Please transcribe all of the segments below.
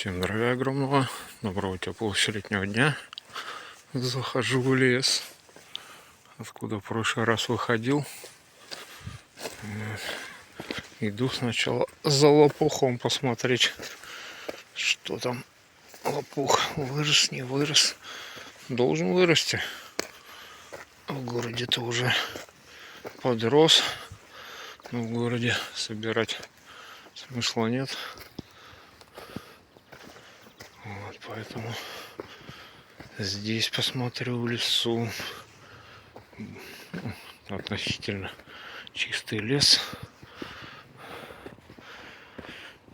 Всем здравия огромного, доброго теплого летнего дня. Захожу в лес, откуда в прошлый раз выходил. Иду сначала за лопухом посмотреть, что там лопух вырос, не вырос. Должен вырасти. В городе-то уже подрос, но в городе собирать смысла нет. Вот, поэтому здесь посмотрю в лесу. Относительно чистый лес.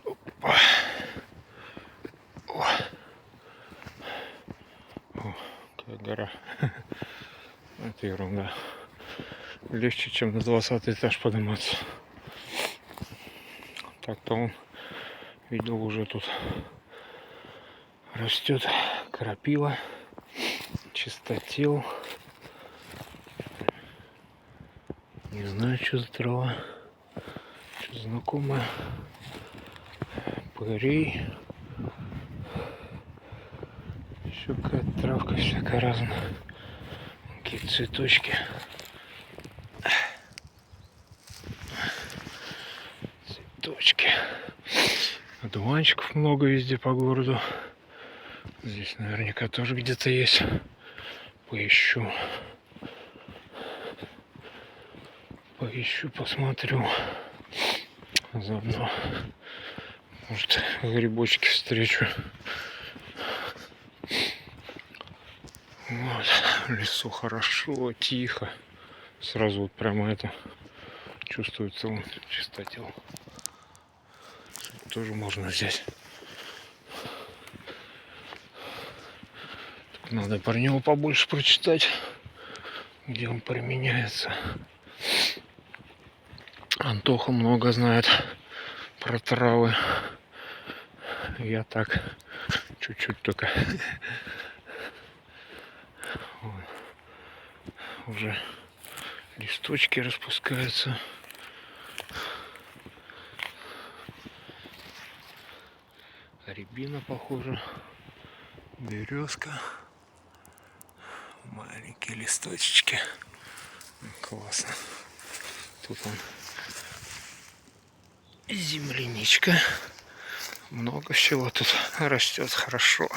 Опа. О, какая гора. Это ерунда. Легче, чем на 20 этаж подниматься. Так-то он, видел, уже тут растет крапива, чистотел. Не знаю, что за трава. Что знакомое. Пырей. Еще какая-то травка всякая разная. Какие-то цветочки. Цветочки. Одуванчиков много везде по городу. Здесь наверняка тоже где-то есть. Поищу. Посмотрю. Заодно, может, грибочки встречу. Вот. В лесу хорошо, тихо. Сразу вот прямо это чувствуется чистотел. Тоже можно взять. Так, надо про него побольше прочитать, где он применяется. Антоха много знает про травы. Я так чуть-чуть только. Уже листочки распускаются. Рябина, похоже. Березка. Маленькие листочки. Классно. Тут он. Земляничка. Много всего тут растет хорошо.